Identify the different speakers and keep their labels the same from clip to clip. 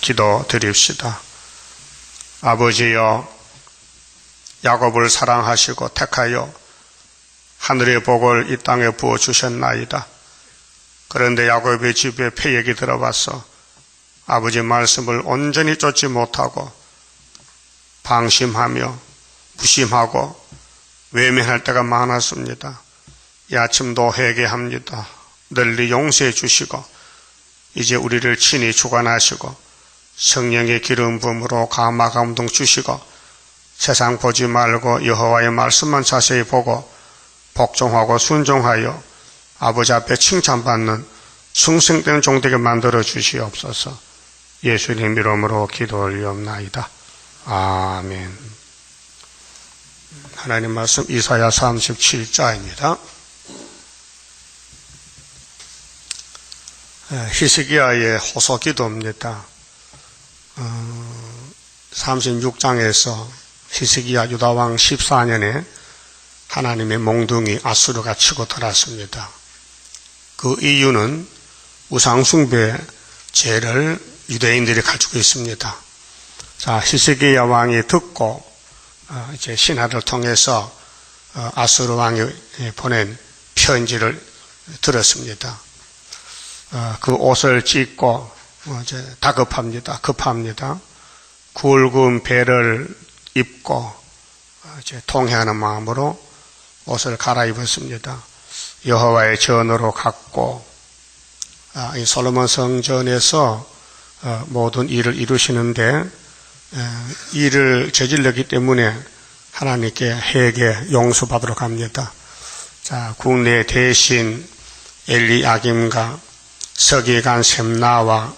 Speaker 1: 기도드립시다. 아버지여, 야곱을 사랑하시고 택하여 하늘의 복을 이 땅에 부어주셨나이다. 그런데 야곱의 집에 패역이 들어와서 아버지 말씀을 온전히 쫓지 못하고 방심하며 무심하고 외면할 때가 많았습니다. 이 아침도 회개합니다. 널리 용서해 주시고 이제 우리를 친히 주관하시고 성령의 기름 부음으로 감화 감동 주시고 세상 보지 말고 여호와의 말씀만 자세히 보고 복종하고 순종하여 아버지 앞에 칭찬받는 충성된 종되게 만들어 주시옵소서. 예수님 이름으로 기도 올리옵나이다. 아멘. 하나님 말씀 이사야 37자입니다. 히스기야의 호소 기도입니다. 36장에서 히스기야 유다왕 14년에 하나님의 몽둥이 아수르가 치고 들었습니다. 그 이유는 우상숭배 죄를 유대인들이 가지고 있습니다. 자, 히스기야 왕이 듣고 이제 신하를 통해서 아수르 왕이 보낸 편지를 들었습니다. 그 옷을 찢고 이제 다급합니다. 급합니다. 굵은 배를 입고 이제 통회하는 마음으로 옷을 갈아입었습니다. 여호와의 전으로 갔고 이 솔로몬 성전에서 모든 일을 이루시는데 일을 저질렀기 때문에 하나님께 회개 용서받으러 갑니다. 자, 국내 대신 엘리야김과 서기관 셈나와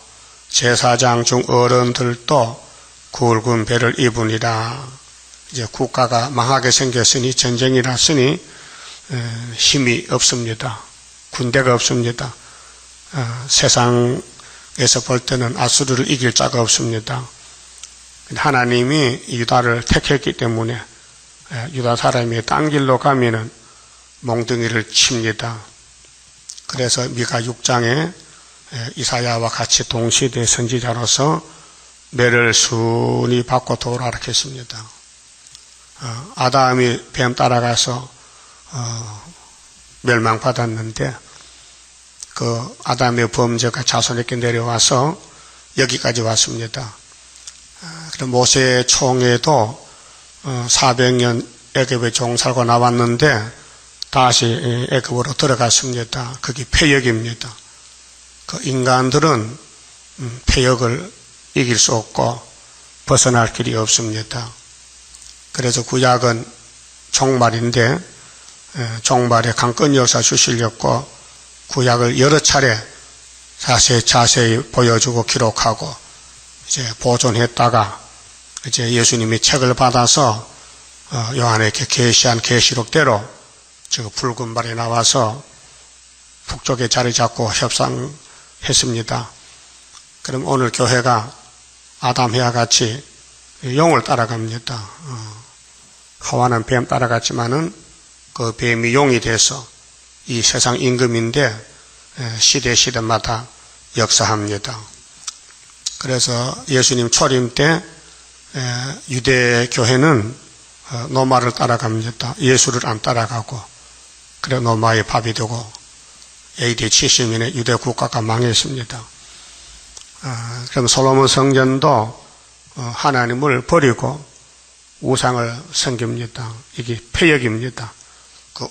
Speaker 1: 제사장 중 어른들도 굵은 배를 입으니라. 이제 국가가 망하게 생겼으니 전쟁이 났으니 힘이 없습니다. 군대가 없습니다. 세상에서 볼 때는 아수르를 이길 자가 없습니다. 하나님이 유다를 택했기 때문에 유다 사람이 딴 길로 가면은 몽둥이를 칩니다. 그래서 미가 6장에 이사야와 같이 동시대 선지자로서 매를 순히 받고 돌아라 했습니다. 아담이 뱀 따라가서 멸망받았는데 그 아담의 범죄가 자손에게 내려와서 여기까지 왔습니다. 그럼 모세의 총에도 400년 애굽에 종살고 나왔는데 다시 애굽으로 들어갔습니다. 그게 패역입니다. 그 인간들은 패역을 이길 수 없고 벗어날 길이 없습니다. 그래서 구약은 종말인데 종말에 강권 역사 주시려고 구약을 여러 차례 자세히 보여주고 기록하고 이제 보존했다가 이제 예수님이 책을 받아서 요한에게 계시한 계시록대로 저 붉은 발이 나와서 북쪽에 자리 잡고 협상했습니다. 그럼 오늘 교회가 아담해와 같이 용을 따라갑니다. 하와는 뱀 따라갔지만은 그 뱀이 용이 돼서 이 세상 임금인데 시대마다 역사합니다. 그래서 예수님 초림 때 유대 교회는 노마를 따라갑니다. 예수를 안 따라가고 그래 노마의 밥이 되고 AD 70년에 유대 국가가 망했습니다. 그럼 솔로몬 성전도 하나님을 버리고 우상을 섬깁니다. 이게 패역입니다.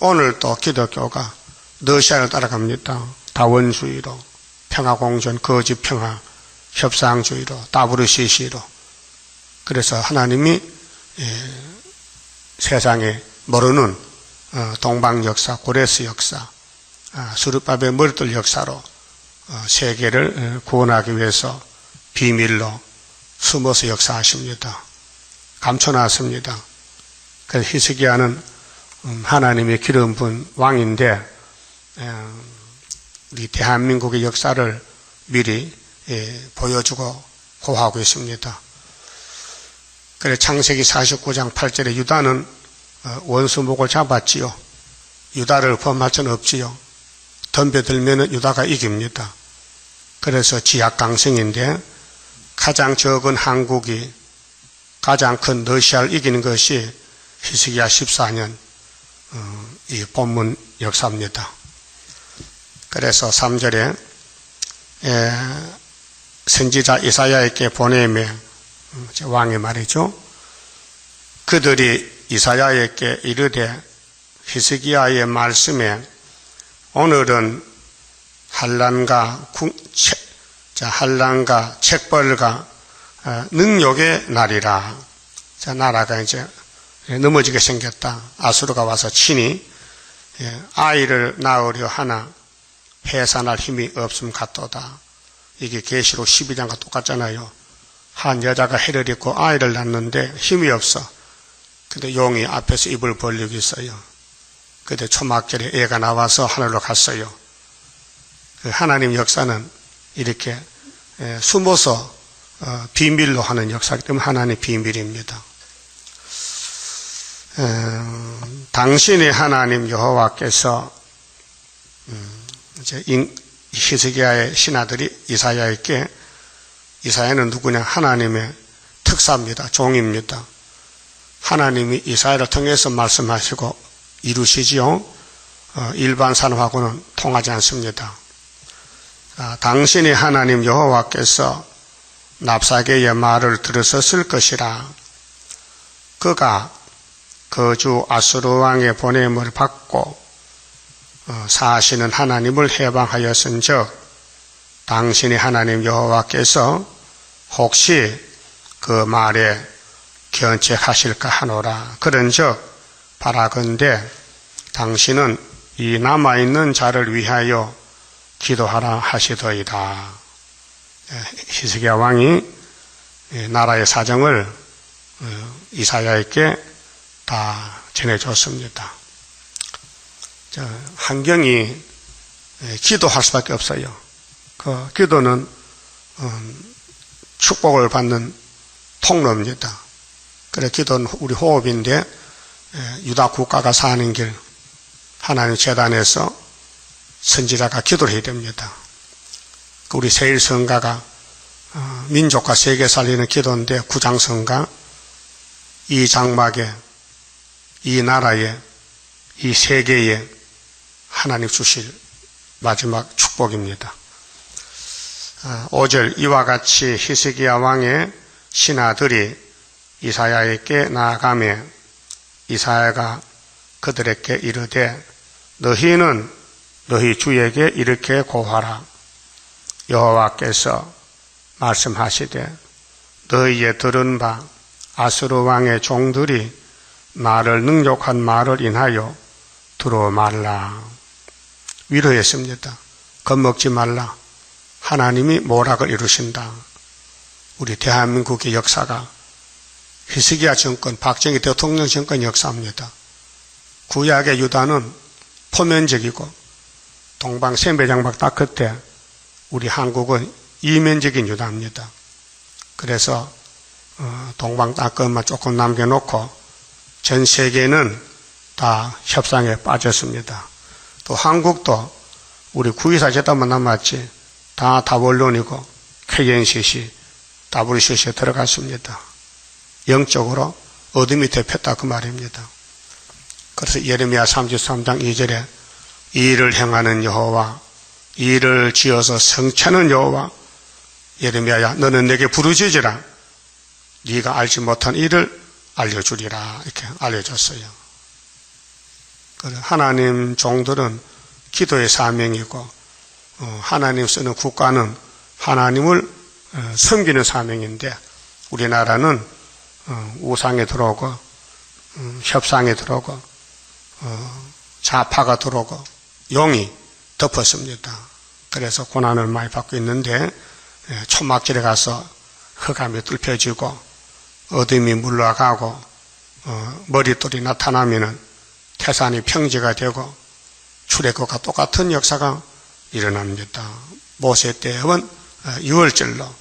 Speaker 1: 오늘도 기독교가 러시아를 따라갑니다. 다원주의로, 평화공존, 거짓평화, 협상주의로, WCC로. 그래서 하나님이 세상에 모르는 동방 역사, 고레스 역사, 수르밥의 머리들 역사로 세계를 구원하기 위해서 비밀로 숨어서 역사하십니다. 감춰놨습니다. 그래서 히스기야는 하나님의 기름 부은 왕인데 우리 대한민국의 역사를 미리 보여주고 호하고 있습니다. 그래서 창세기 49장 8절에 유다는 원수목을 잡았지요. 유다를 범할 수는 없지요. 덤벼들면 유다가 이깁니다. 그래서 지약강성인데 가장 적은 한국이 가장 큰 러시아를 이기는 것이 히스기야 14년 이 본문 역사입니다. 그래서 3절에 선지자 이사야에게 보내매 왕의 말이죠. 그들이 이사야에게 이르되 히스기야의 말씀에 오늘은 한란과 책벌과 능욕의 날이라. 자, 나라가 이제 넘어지게 생겼다. 아수르가 와서 친히 아이를 낳으려 하나 해산할 힘이 없음 같도다. 이게 계시록 12장과 똑같잖아요. 한 여자가 해를 입고 아이를 낳는데 힘이 없어. 근데 용이 앞에서 입을 벌리고 있어요. 그때 초막절에 애가 나와서 하늘로 갔어요. 그 하나님 역사는 이렇게 숨어서 비밀로 하는 역사이기 때문에 하나님의 비밀입니다. 당신의 하나님 여호와께서 이제 히스기야의 신하들이 이사야에게, 이사야는 누구냐? 하나님의 특사입니다. 종입니다. 하나님이 이사야를 통해서 말씀하시고 이루시지요. 일반 사람하고는 통하지 않습니다. 당신의 하나님 여호와께서 납사계의 말을 들으셨을 것이라. 그가 거주 아수르 왕의 보냄을 받고 사시는 하나님을 해방하였은즉 당신의 하나님 여호와께서 혹시 그 말에 견책하실까 하노라. 그런즉 바라건대 당신은 이 남아있는 자를 위하여 기도하라 하시더이다. 히스기야 왕이 나라의 사정을 이사야에게 다 전해줬습니다. 환경이 기도할 수밖에 없어요. 그 기도는 축복을 받는 통로입니다. 그래 기도는 우리 호흡인데 유다 국가가 사는 길 하나님 재단에서 선지자가 기도를 해야 됩니다. 우리 세일성가가 민족과 세계 살리는 기도인데 구장성가 이 장막에 이 나라에 이 세계에 하나님 주실 마지막 축복입니다. 5절 이와 같이 히스기야 왕의 신하들이 이사야에게 나아가며 이사야가 그들에게 이르되 너희는 너희 주에게 이렇게 고하라. 여호와께서 말씀하시되 너희의 들은 바 아수르 왕의 종들이 나를 능욕한 말을 인하여 들어 말라. 위로했습니다. 겁먹지 말라. 하나님이 모락을 이루신다. 우리 대한민국의 역사가 히스기야 정권, 박정희 대통령 정권 역사입니다. 구약의 유다는 포면적이고 동방세매장막 딱 끝에 우리 한국은 이면적인 유다입니다. 그래서 동방 딱 끝만 조금 남겨놓고 전 세계는 다 협상에 빠졌습니다. 또 한국도 우리 9.24 재단만 남았지 다 다원론이고 KNCC, WCC에 들어갔습니다. 영적으로 어둠이 덮였다 그 말입니다. 그래서 예레미야 33장 2절에 이 일을 행하는 여호와, 이 일을 지어서 성취하는 여호와, 예레미야야 너는 내게 부르짖으라. 네가 알지 못한 일을 알려주리라. 이렇게 알려줬어요. 하나님 종들은 기도의 사명이고 하나님 쓰는 국가는 하나님을 섬기는 사명인데 우리나라는 우상에 들어오고 협상에 들어오고 좌파가 들어오고 용이 덮었습니다. 그래서 고난을 많이 받고 있는데 초막절에 가서 흑암이 뚫혀지고 어둠이 물러가고 머릿돌이 나타나면은 태산이 평지가 되고 출애굽과 똑같은 역사가 일어납니다. 모세 때는 유월절로,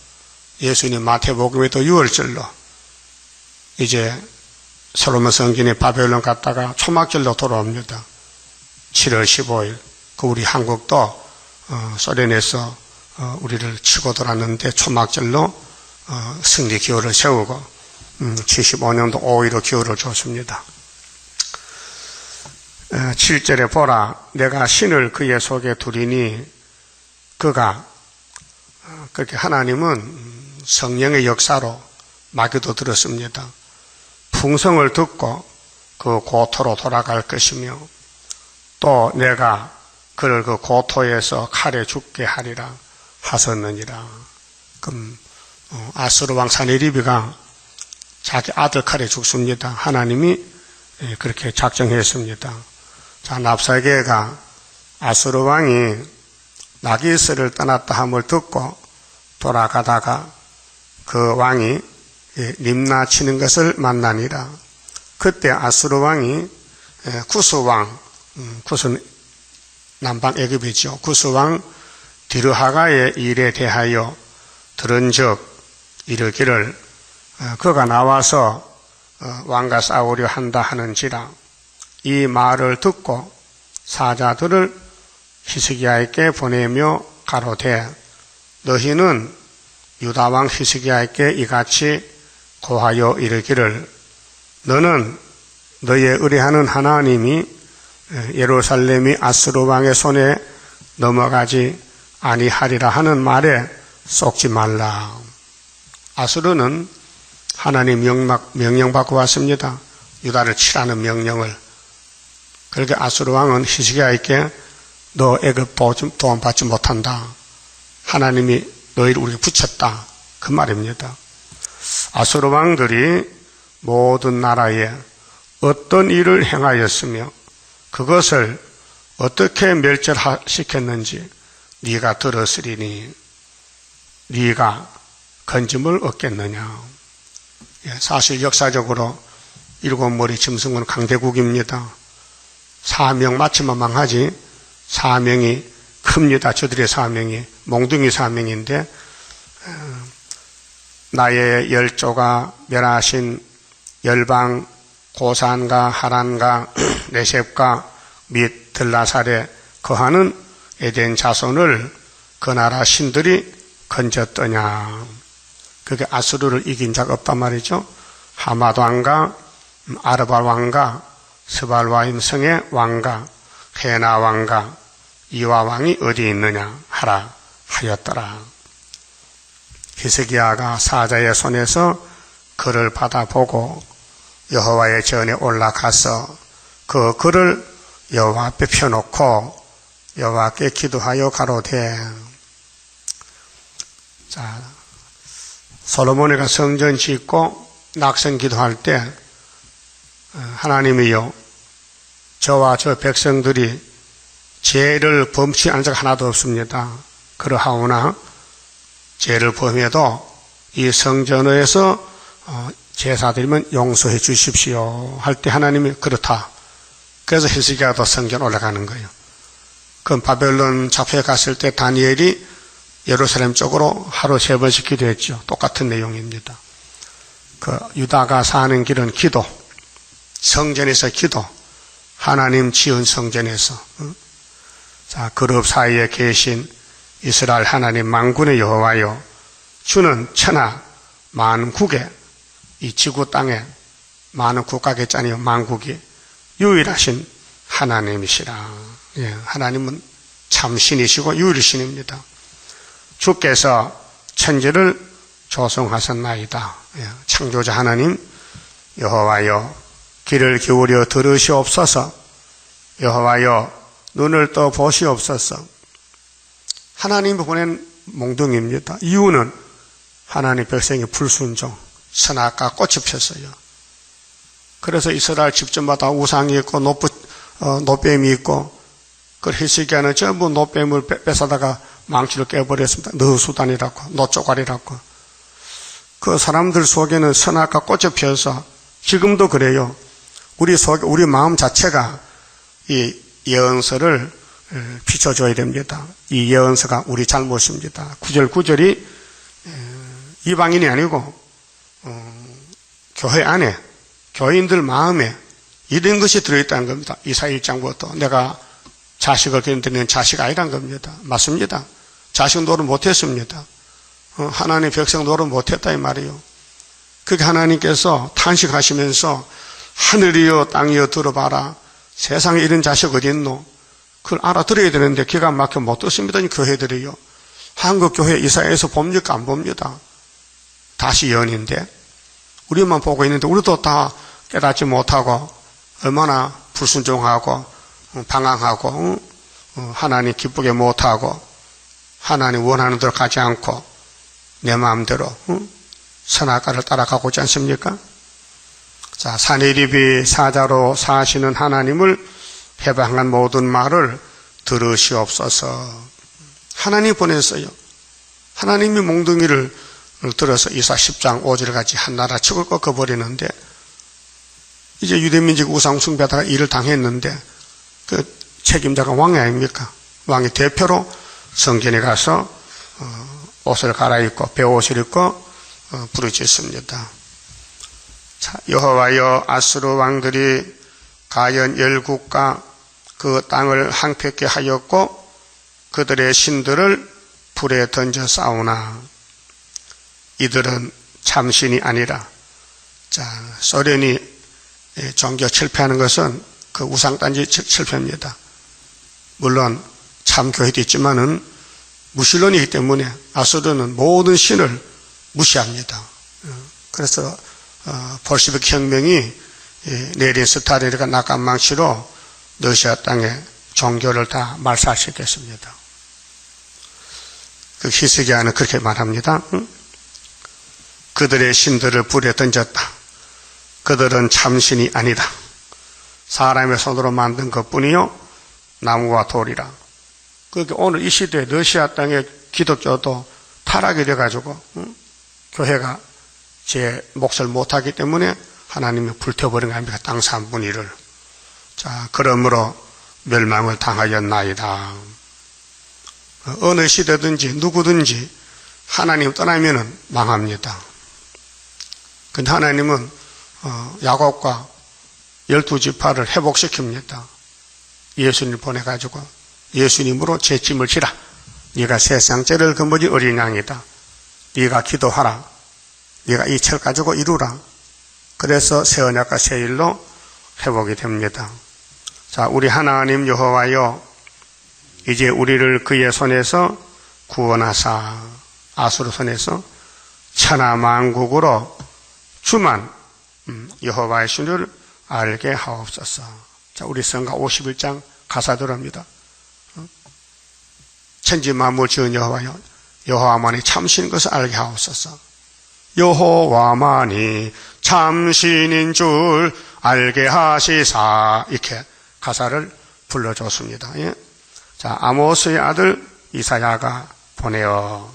Speaker 1: 예수님 마태복음에도 유월절로, 이제 솔로몬 성전에 바벨론 갔다가 초막절로 돌아옵니다. 7월 15일 그 우리 한국도 소련에서 우리를 치고 돌았는데 초막절로 승리 기호를 세우고 75년도 5.15 기호를 줬습니다. 7절에 보라 내가 신을 그의 속에 두리니 그가 그렇게 하나님은 성령의 역사로 마귀도 들었습니다. 풍성을 듣고 그 고토로 돌아갈 것이며 또 내가 그를 그 고토에서 칼에 죽게 하리라 하셨느니라. 그럼 아수르 왕 사네리비가 자기 아들 칼에 죽습니다. 하나님이 그렇게 작정했습니다. 자, 랍사게가 아수르 왕이 나기스를 떠났다 함을 듣고 돌아가다가 그 왕이 림나 치는 것을 만나니라. 그때 아수르 왕이 구스왕, 구스는 남방 애굽이죠. 구스왕 디르하가의 일에 대하여 들은즉 이르기를 그가 나와서 왕과 싸우려 한다 하는지라. 이 말을 듣고 사자들을 히스기야에게 보내며 가로되 너희는 유다왕 히스기야에게 이같이 고하여 이르기를 너는 너의 의뢰하는 하나님이 예루살렘이 아수르 왕의 손에 넘어가지 아니하리라 하는 말에 속지 말라. 아수르는 하나님 명령받고 왔습니다. 유다를 치라는 명령을. 그렇게 아수르 왕은 히스기야에게 너 애굽 도움받지 못한다. 하나님이 너희를 우리에게 붙였다. 그 말입니다. 아수르 왕들이 모든 나라에 어떤 일을 행하였으며 그것을 어떻게 멸절시켰는지 네가 들었으리니 네가 건짐을 얻겠느냐. 사실 역사적으로 일곱머리 짐승은 강대국입니다. 사명 마치면 망하지 사명이 큽니다. 저들의 사명이 몽둥이 사명인데 나의 열조가 멸하신 열방 고산과 하란과 네셉과 및 들라살에 거하는 에덴 자손을 그 나라 신들이 건졌더냐. 그게 아수르를 이긴 자가 없단 말이죠. 하마드 왕과 아르발 왕과 스발와임 성의 왕과 헤나 왕과 이와 왕이 어디 있느냐 하라 하였더라. 히스기야가 사자의 손에서 글을 받아보고 여호와의 전에 올라가서 그 글을 여호와 앞에 펴놓고 여호와께 기도하여 가로되. 자, 솔로몬이가 성전 짓고 낙성 기도할 때 하나님이요 저와 저 백성들이 죄를 범치 않은 자가 하나도 없습니다. 그러하오나 죄를 범해도 이 성전에서 제사드리면 용서해 주십시오 할 때 하나님이 그렇다. 그래서 히스기야도 성전 올라가는 거예요. 그럼 바벨론 잡혀 갔을 때 다니엘이 예루살렘 쪽으로 하루 3번씩 기도했죠. 똑같은 내용입니다. 그 유다가 사는 길은 기도, 성전에서 기도, 하나님 지은 성전에서. 자, 그룹 사이에 계신 이스라엘 하나님 만군의 여호와여, 주는 천하 만국에 이 지구 땅에 많은 국가겠잖아요. 만국이 유일하신 하나님이시라. 예, 하나님은 참신이시고 유일신입니다. 주께서 천지를 조성하셨나이다. 예, 창조자 하나님 여호와여 귀를 기울여 들으시옵소서. 여호와여 눈을 떠 보시옵소서. 하나님이 보낸 몽둥이입니다. 이유는 하나님 백성의 불순종, 선악과 꽃이 폈어요. 그래서 이스라엘 집집마다 우상이 있고 노뱀이 있고 그 히스기야는 전부 노뱀을 뺏어다가 망치를 깨버렸습니다. 너수단이라고 노쪼가리라고. 그 사람들 속에는 선악과 꽃이 피어서 지금도 그래요. 우리 마음 자체가 이 예언서를 비춰줘야 됩니다. 이 예언서가 우리 잘못입니다. 9절 9절이 이방인이 아니고 교회 안에 교인들 마음에 이런 것이 들어있다는 겁니다. 이사 1장부터 내가 자식을 기르는 자식 아니란 겁니다. 맞습니다. 자식 노릇 못했습니다. 하나님 백성 노릇 못했다 이 말이에요. 그게 하나님께서 탄식하시면서 하늘이여 땅이여 들어봐라. 세상에 이런 자식 어디 있노? 그걸 알아들어야 되는데 기가 막혀 못 듣습니다. 이 교회들이요. 한국 교회 이사회에서 봅니까? 안 봅니다. 다시 연인데 우리만 보고 있는데 우리도 다 깨닫지 못하고 얼마나 불순종하고 방황하고 하나님 기쁘게 못하고 하나님 원하는 대로 가지 않고 내 마음대로 선악과를 따라가고 있지 않습니까? 자, 사내립이 사자로 사시는 하나님을 해방한 모든 말을 들으시옵소서. 하나님이 보냈어요. 하나님이 몽둥이를 들어서 이사 10장 5절 같이 한 나라 척을 꺾어버리는데 이제 유대민족 우상 숭배하다가 일을 당했는데 그 책임자가 왕이 아닙니까? 왕이 대표로 성전에 가서 옷을 갈아입고 베옷을 입고 부르짖습니다. 자, 여호와여 아수르 왕들이 가연 열국과 그 땅을 황폐케 하였고 그들의 신들을 불에 던져 싸우나 이들은 참신이 아니라. 자, 소련이 종교 철폐하는 것은 그 우상단지 철폐입니다. 물론 참교회도 있지만은 무신론이기 때문에 아수르는 모든 신을 무시합니다. 그래서 볼시비크 혁명이 내린 스타린과 낙관망치로 러시아 땅에 종교를 다 말살시켰습니다. 그 히스기야는 그렇게 말합니다. 그들의 신들을 불에 던졌다. 그들은 참신이 아니다. 사람의 손으로 만든 것뿐이요 나무와 돌이라. 그렇게 오늘 이 시대에 러시아 땅의 기독교도 타락이 돼가지고 교회가 제 몫을 못하기 때문에 하나님이 불태워버린 거 아닙니까? 땅 3분의 1을. 자, 그러므로 멸망을 당하였나이다. 어느 시대든지 누구든지 하나님 떠나면은 망합니다. 근데 하나님은 야곱과 12지파를 회복시킵니다. 예수님을 보내가지고 예수님으로 제 짐을 지라. 네가 세상 죄를 거머쥔 어린 양이다. 네가 기도하라. 네가 이 철 가지고 이루라. 그래서 새 언약과 새 일로 회복이 됩니다. 자, 우리 하나님 여호와여 이제 우리를 그의 손에서 구원하사 아수르 손에서 천하만국으로 주만 여호와의 신을 알게 하옵소서. 자, 우리 성가 51장 가사들입니다. 천지 만물 지은 여호와여 여호와만이 참신인 것을 알게 하옵소서. 여호와만이 참신인 줄 알게 하시사. 이렇게 가사를 불러줬습니다. 예? 자, 아모스의 아들 이사야가 보내어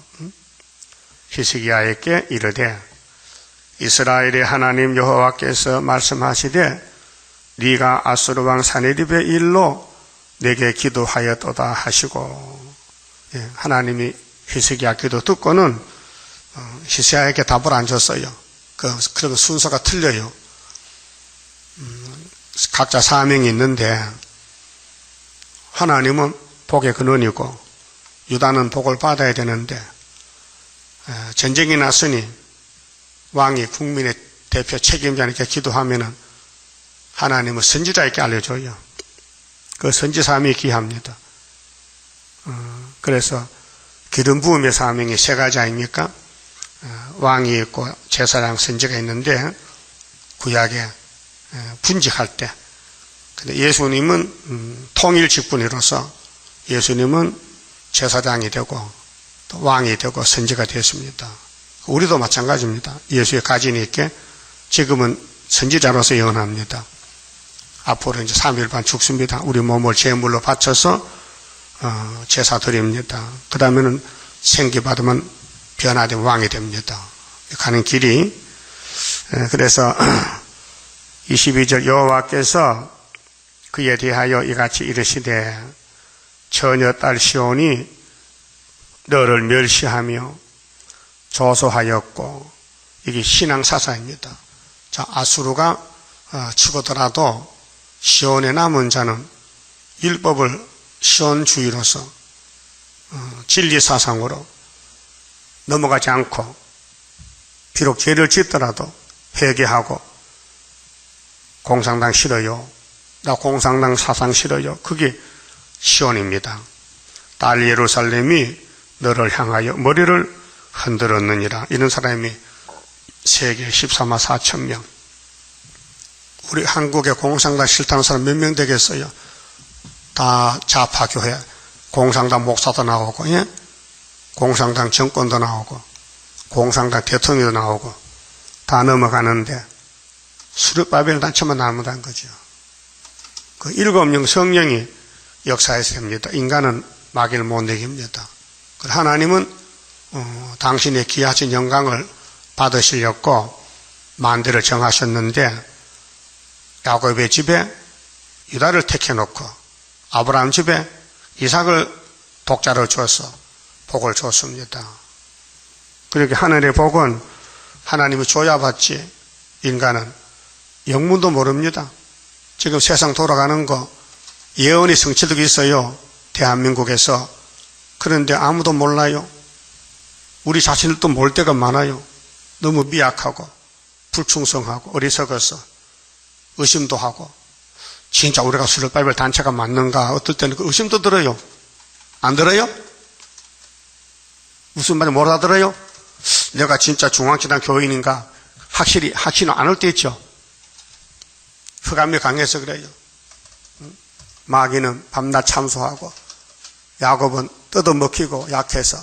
Speaker 1: 히스기야에게 이르되 이스라엘의 하나님 여호와께서 말씀하시되 네가 아수르 왕 사네립의 일로 내게 기도하였도다 하시고. 예, 하나님이 히스기야 기도 듣고는 히스기야에게 답을 안 줬어요. 그런 순서가 틀려요. 각자 사명이 있는데 하나님은 복의 근원이고 유다는 복을 받아야 되는데 전쟁이 났으니 왕이 국민의 대표 책임자니까 기도하면은 하나님은 선지자에게 알려줘요. 그 선지 사명이 귀합니다. 그래서 기름 부음의 사명이 세 가지 아닙니까? 왕이 있고 제사장 선지가 있는데 구약에 분직할 때. 근데 예수님은 통일 직분으로서 예수님은 제사장이 되고 또 왕이 되고 선지가 되었습니다. 우리도 마찬가지입니다. 예수의 가진이 있게 지금은 선지자로서 영원합니다. 앞으로 이제 3일 반 죽습니다. 우리 몸을 제물로 바쳐서 제사 드립니다. 그 다음에는 생기 받으면 변화된 왕이 됩니다. 가는 길이. 그래서 22절 여호와께서 그에 대하여 이같이 이르시되 처녀 딸 시온이 너를 멸시하며 조소하였고. 이게 신앙사사입니다. 자, 아수르가 치고더라도 시온에 남은 자는 율법을 시온주의로서 진리사상으로 넘어가지 않고 비록 죄를 짓더라도 회개하고 공산당 싫어요. 나 공산당 사상 싫어요. 그게 시온입니다. 딸 예루살렘이 너를 향하여 머리를 흔들었느니라. 이런 사람이 세계 14만 4천 명. 우리 한국에 공산당 싫다는 사람 몇 명 되겠어요? 다 좌파교회, 공산당 목사도 나오고, 예? 공산당 정권도 나오고, 공산당 대통령도 나오고, 다 넘어가는데, 수르바벨 단체만 나무단 거죠. 그 7명 성령이 역사에서 됩니다. 인간은 마귀를 못 이깁니다. 하나님은 당신의 귀하신 영광을 받으시려고 만대를 정하셨는데 야곱의 집에 유다를 택해놓고 아브라함 집에 이삭을 독자로 줘서 복을 줬습니다. 그렇게 하늘의 복은 하나님이 줘야 받지 인간은 영문도 모릅니다. 지금 세상 돌아가는 거 예언이 성취되고 있어요. 대한민국에서. 그런데 아무도 몰라요. 우리 자신들도 모를 때가 많아요. 너무 미약하고 불충성하고 어리석어서 의심도 하고 진짜 우리가 수르바벨 단체가 맞는가 어떨 때는 그 의심도 들어요. 안 들어요? 무슨 말인지 못 알아들어요? 내가 진짜 중앙지당 교인인가 확실히 안 올 때 있죠. 흑암이 강해서 그래요. 마귀는 밤낮 참소하고 야곱은 뜯어먹히고 약해서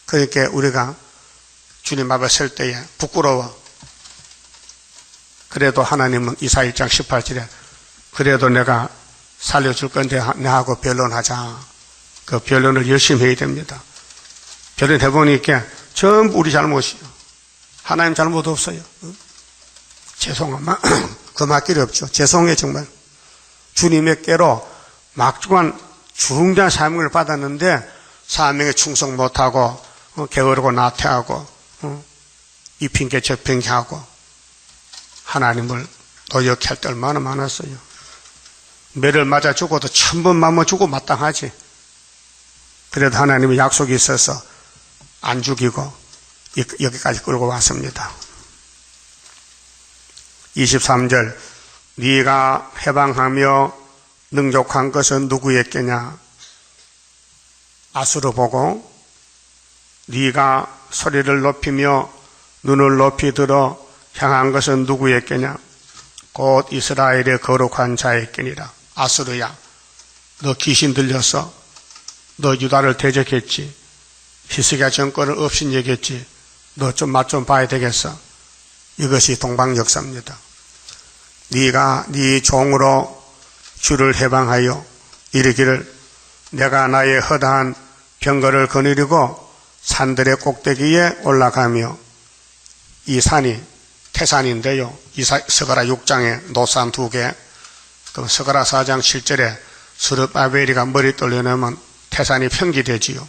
Speaker 1: 그렇게 우리가 주님 앞에 설 때에 부끄러워. 그래도 하나님은 이사 1장 18절에 그래도 내가 살려줄 건데 내하고 변론하자. 그 변론을 열심히 해야 됩니다. 변론해보니까 전부 우리 잘못이요. 하나님 잘못 없어요. 죄송하마 그 말길이 없죠. 죄송해 정말. 주님의 께로 막중한 중대한 사명을 받았는데 사명에 충성 못하고 게으르고 나태하고 이 핑계 저 핑계하고 하나님을 노역할 때 얼마나 많았어요. 매를 맞아 죽어도 1000번 맞아 죽고 마땅하지. 그래도 하나님의 약속이 있어서 안 죽이고 여기까지 끌고 왔습니다. 23절 네가 해방하며 능족한 것은 누구였겠냐. 아수르 보고 네가 소리를 높이며 눈을 높이 들어 향한 것은 누구였겠냐. 곧 이스라엘의 거룩한 자였겠니라. 아수르야, 너 귀신 들려서 너 유다를 대적했지. 히스기야 정권을 업신여겼지. 너 좀 맛 좀 봐야 되겠어. 이것이 동방역사입니다. 네가 네 종으로 주를 해방하여 이르기를 내가 나의 허다한 병거를 거느리고 산들의 꼭대기에 올라가며 이 산이 태산인데요. 스가랴 6장에 노산 2개, 그럼 스가랴 4장 7절에 스룹바벨이가 머리 떨려내면 태산이 평기되지요.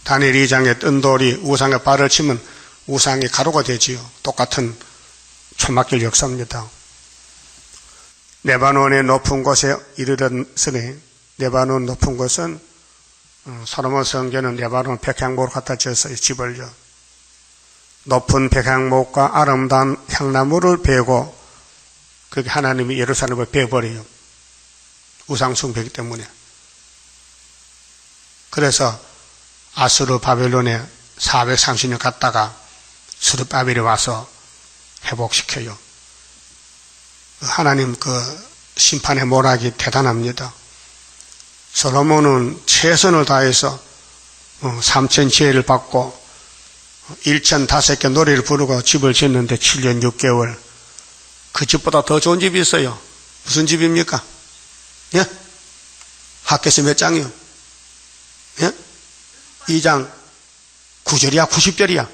Speaker 1: 다니엘 2장에 뜬 돌이 우상에 발을 치면 우상이 가루가 되지요. 똑같은 초막길 역사입니다. 레바논의 높은 곳에 이르렀으니 레바논 높은 곳은 솔로몬 성전은 레바논 백향목으로 갖다 지었어요. 집을요. 높은 백향목과 아름다운 향나무를 베고 그렇게 하나님이 예루살렘을 베어버려요. 우상 숭배이기 때문에. 그래서 아수르 바벨론에 430년 갔다가 스룹바벨이 와서 회복시켜요. 하나님 그 심판의 모락이 대단합니다. 솔로몬은 최선을 다해서 3천 지혜를 받고 1005개 노래를 부르고 집을 짓는데 7년 6개월. 그 집보다 더 좋은 집이 있어요. 무슨 집입니까? 예? 학개서 몇 장이요? 예? 2장 9절이야 90절이야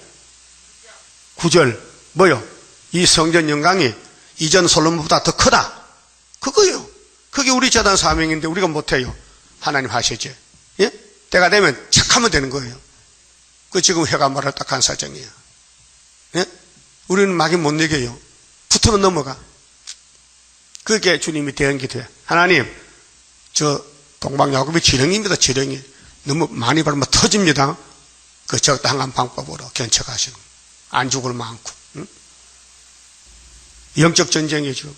Speaker 1: 9절 뭐요? 이 성전 영광이 이전 솔로몬보다 더 크다. 그거요. 그게 우리 재단 사명인데 우리가 못해요. 하나님 하시죠. 예? 때가 되면 착하면 되는 거예요. 그 지금 회가 말할 딱한 사정이에요. 예? 우리는 막이 못 이겨요. 붙으면 넘어가. 그게 주님이 대언기도해. 하나님, 저 동방야곱이 지렁입니다. 지렁이. 너무 많이 밟으면 터집니다. 그 적당한 방법으로 견책하시는 거예요. 안 죽을 만큼. 응? 영적 전쟁이죠.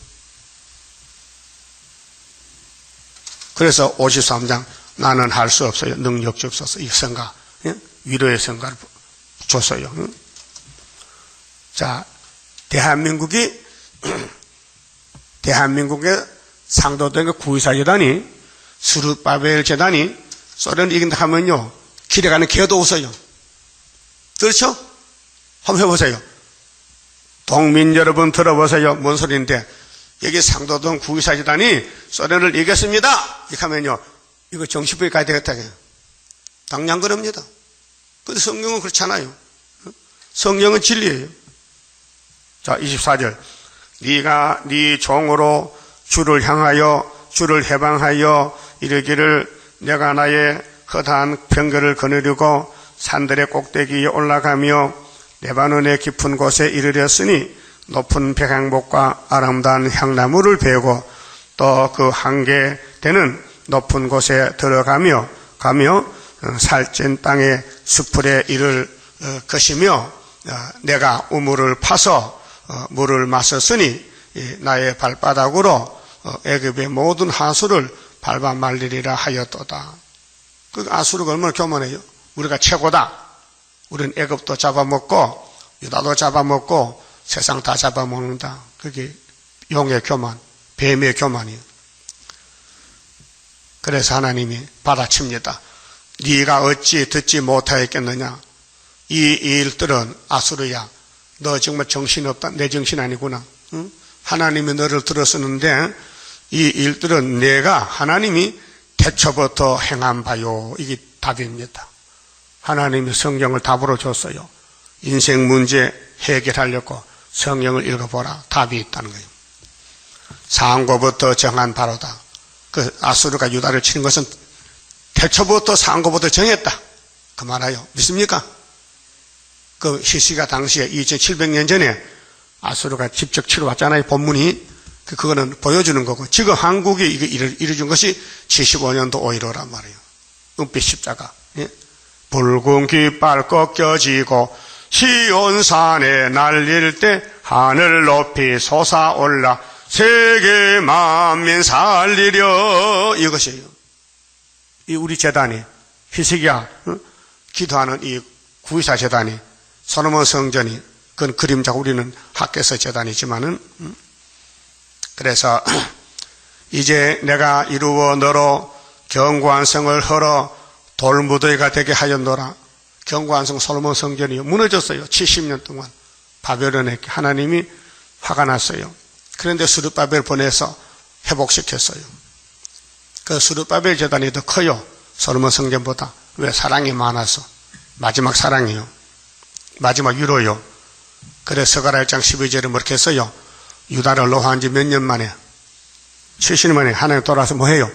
Speaker 1: 그래서 53장 나는 할 수 없어요. 능력 주옵소서. 이 성가, 위로의 성가를 줬어요. 자, 대한민국의 상도된 구의사 재단이 스룹바벨 재단이 소련을 이긴다 하면요, 길에 가는 개도 웃어요. 그렇죠? 한번 해보세요. 동민 여러분 들어보세요. 뭔 소리인데, 여기 상도동 구의사 재단이 소련을 이겼습니다. 이렇게 하면요, 이거 정신부에 가야 되겠다. 당장 그럽니다. 근데 성경은 그렇지 않아요. 성경은 진리예요. 자, 24절. 네가 네 종으로 주를 향하여 주를 해방하여 이르기를 내가 나의 허다한 병거를 거느리고 산들의 꼭대기에 올라가며 레바논의 깊은 곳에 이르렀으니 높은 백향목과 아름다운 향나무를 베고 또 그 한계 되는 높은 곳에 들어가며 살찐 땅의 수풀에 이를 것이며 내가 우물을 파서 물을 마셨으니 나의 발바닥으로 애굽의 모든 하수를 밟아 말리리라 하였도다. 그 아수르가 얼마나 교만해요. 우리가 최고다. 우리는 애굽도 잡아먹고 유다도 잡아먹고 세상 다 잡아먹는다. 그게 용의 교만, 뱀의 교만이에요. 그래서 하나님이 받아칩니다. 네가 어찌 듣지 못하였겠느냐. 이 일들은 아수르야, 너 정말 정신없다. 내 정신 아니구나. 응? 하나님이 너를 들었었는데 이 일들은 내가 하나님이 태초부터 행한 바요. 이게 답입니다. 하나님이 성경을 답으로 줬어요. 인생 문제 해결하려고 성경을 읽어보라. 답이 있다는 거예요. 상고부터 정한 바로다. 그 아수르가 유다를 치는 것은 태초부터 상고부터 정했다. 그 말아요. 믿습니까? 그 히스기야 당시에 2700년 전에 아수르가 직접 치러 왔잖아요. 본문이. 그거는 보여주는 거고, 지금 한국이 이거 이루어준 것이 75년도 5.15란 말이에요. 은빛 십자가. 예? 붉은 깃발 꺾여지고 시온산에 날릴 때 하늘 높이 솟아올라 세계 만민 살리려. 이것이에요. 이 우리 재단이 히스기야 기도하는 이 구의사 재단이 솔로몬 성전이 그건 그림자고 우리는 학개서 재단이지만은 그래서 이제 내가 이루어 너로 견고한 성을 헐어 돌무더기가 되게 하였노라. 견고한 성 솔로몬 성전이 무너졌어요. 70년 동안 바벨론에 하나님이 화가 났어요. 그런데 스룹바벨 보내서 회복시켰어요. 그 스룹바벨 재단이 더 커요. 솔로몬 성전보다. 왜? 사랑이 많아서. 마지막 사랑이요. 마지막 위로요. 그래서 스가랴 1장 12절에 그렇게 했어요. 유다를 노한 지 몇 년 만에 70년 만에 하나님 돌아서 뭐 해요?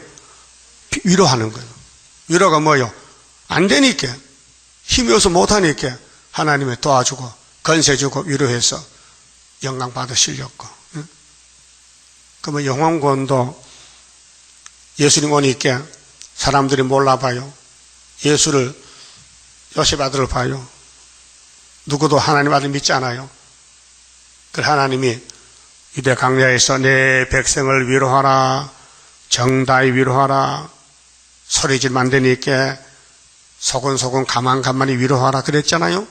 Speaker 1: 위로하는 거예요. 위로가 뭐예요? 안 되니까, 힘이 없어 못하니까 하나님이 도와주고 건세 주고 위로해서 영광 받으시려고. 그러면 영혼권도 예수님 오니까 사람들이 몰라봐요. 예수를 요셉 아들을 봐요. 누구도 하나님 아들 믿지 않아요. 그래서 하나님이 유대 광야에서 내 백성을 위로하라, 정다히 위로하라, 소리질만 안 되니까 소근소근 가만가만히 위로하라 그랬잖아요.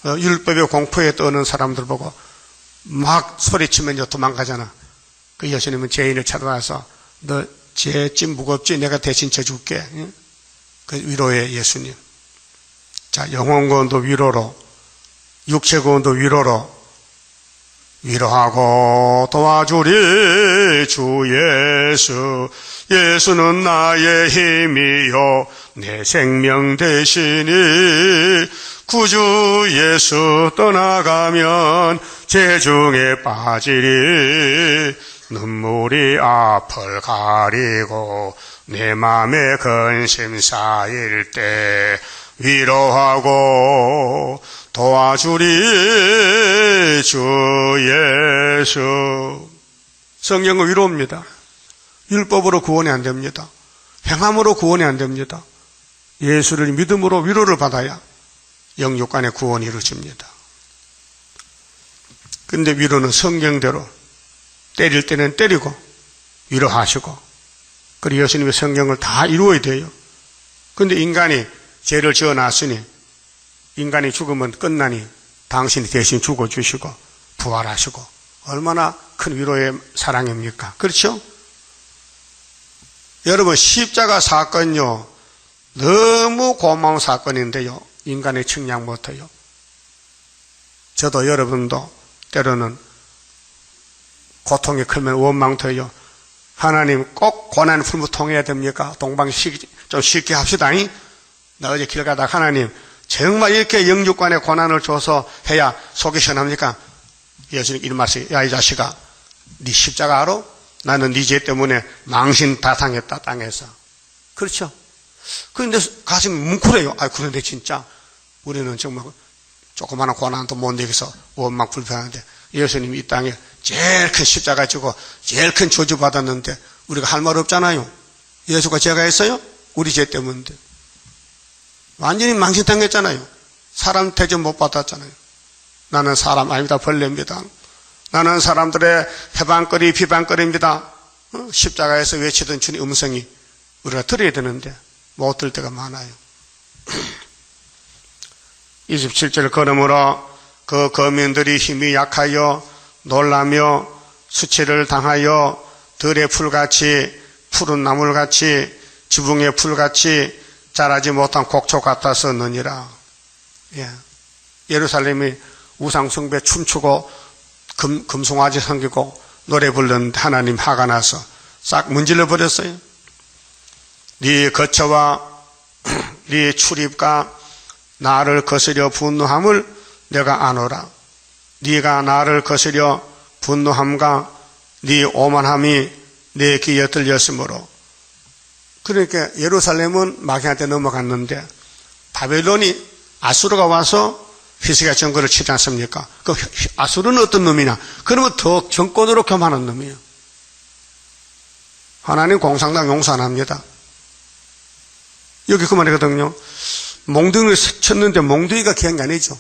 Speaker 1: 율법의 공포에 떠는 사람들 보고 막 소리치면 도망가잖아. 그 예수님은 죄인을 찾아와서 너 죄짐 무겁지? 내가 대신 져줄게. 그 위로의 예수님. 자, 영혼구원도 위로로, 육체구원도 위로로, 위로하고 도와주리 주 예수. 예수는 나의 힘이요 내 생명 되시니 구주 예수 떠나가면 재중에 빠지리. 눈물이 앞을 가리고 내 맘에 근심 쌓일 때 위로하고 도와주리 주 예수. 성경은 위로입니다. 율법으로 구원이 안 됩니다. 행함으로 구원이 안 됩니다. 예수를 믿음으로 위로를 받아야 영육간의 구원이 이루어집니다. 근데 위로는 성경대로 때릴 때는 때리고 위로하시고, 그리고 예수님의 성경을 다 이루어야 돼요. 근데 인간이 죄를 지어놨으니 인간이 죽으면 끝나니 당신이 대신 죽어주시고 부활하시고, 얼마나 큰 위로의 사랑입니까? 그렇죠? 여러분, 십자가 사건요, 너무 고마운 사건인데요, 인간의 측량 못해요. 저도 여러분도 때로는 고통이 크면 원망돼요. 하나님 꼭 고난 풀무 통해야 됩니까? 동방 좀 쉽게 합시다. 나 어제 길 가다가 하나님 정말 이렇게 영육간의 고난을 줘서 해야 속이 시원합니까? 예수님 이런 말씀, 야 이 자식아, 네 십자가 알아? 나는 네 죄 때문에 망신 다 당했다, 땅에서. 그렇죠? 그런데 가슴이 뭉클해요. 그런데 진짜 우리는 정말 조그마한 고난도 못 이겨서 원망 불평하는데, 예수님이 이 땅에 제일 큰 십자가 지고 제일 큰 저주 받았는데 우리가 할 말 없잖아요. 예수가 죄가 했어요? 우리 죄 때문인데. 완전히 망신당했잖아요. 사람 대접 못 받았잖아요. 나는 사람 아닙니다. 벌레입니다. 나는 사람들의 해방거리, 비방거리입니다. 십자가에서 외치던 주님 음성이 우리가 들어야 되는데 못 들 때가 많아요. 27절, 그러므로 그 거민들이 힘이 약하여 놀라며 수치를 당하여 들의 풀같이, 푸른 나물같이, 지붕의 풀같이 자라지 못한 곡초 같았었느니라. 예루살렘이 우상숭배 춤추고 금송아지 섬기고 노래 부르는데 하나님 화가 나서 싹 문질러 버렸어요. 네 거처와 네 출입과 나를 거스려 분노함을 내가 아노라. 네가 나를 거스려 분노함과 네 오만함이 내 귀에 들렸으므로. 그러니까 예루살렘은 마귀한테 넘어갔는데 바벨론이, 아수르가 와서 히스기야 정권을 치지 않습니까? 그 아수르는 어떤 놈이냐? 그러면 더 정권으로 교만한 놈이에요. 하나님 공산당 용서 안 합니다. 여기 그 말이거든요. 몽둥이를 쳤는데 몽둥이가 귀한 게 아니죠.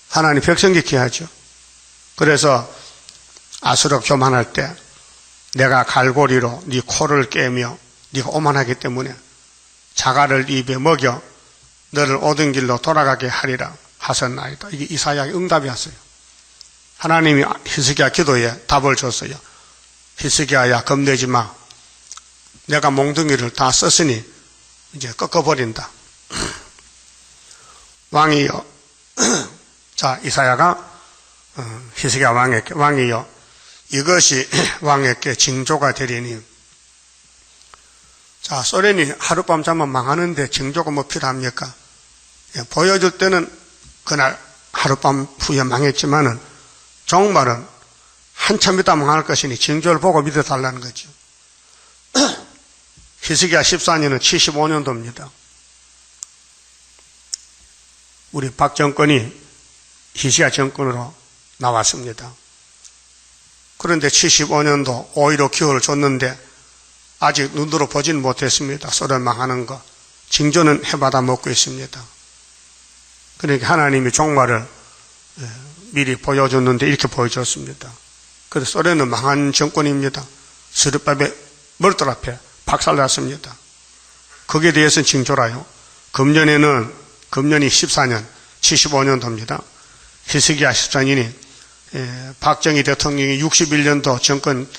Speaker 1: 하나님 백성이 귀하죠. 그래서 아수르가 교만할 때 내가 갈고리로 네 코를 깨며 네가 오만하기 때문에 자갈을 입에 먹여 너를 옳은 길로 돌아가게 하리라 하셨나이다. 이게 이사야의 응답이었어요. 하나님이 히스기야 기도에 답을 줬어요. 히스기야야, 겁내지 마. 내가 몽둥이를 다 썼으니 이제 꺾어버린다. 왕이여, 자, 이사야가 히스기야 왕에게, 왕이여, 이것이 왕에게 징조가 되리니. 자, 소련이 하룻밤 자면 망하는데 징조가 뭐 필요합니까? 보여줄 때는 그날 하룻밤 후에 망했지만은 종말은 한참 있다 망할 것이니 징조를 보고 믿어달라는 거죠. 히스기야 14년은 75년도입니다. 우리 박 정권이 히스기야 정권으로 나왔습니다. 그런데 75년도 5.15 기호를 줬는데 아직 눈으로 보지는 못했습니다. 소련 망하는 거. 징조는 해받아 먹고 있습니다. 그러니까 하나님이 종말을 미리 보여줬는데 이렇게 보여줬습니다. 그래서 소련은 망한 정권입니다. 스르밥의 머리털 앞에 박살났습니다. 거기에 대해서는 징조라요. 금년이 14년, 75년도입니다. 히스기야 14년이 박정희 대통령이 61년도 정권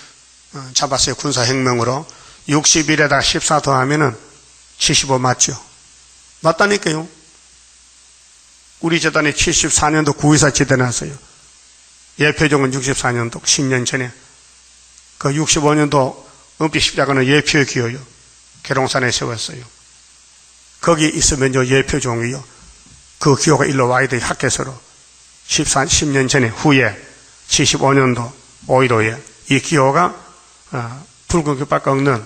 Speaker 1: 잡았어요. 군사혁명으로. 60일에다 14 더하면은 75 맞죠? 맞다니까요. 우리 재단이 74년도 9.24 지대놨어요. 예표종은 64년도, 10년 전에. 그 65년도 은빛십자가는 예표의 기호요. 계룡산에 세웠어요. 거기 있으면요, 예표종이요. 그 기호가 일로 와야 돼요, 학교에서로. 10년 전에, 후에, 75년도 5.15에 이 기호가 붉은 깃발 꺾는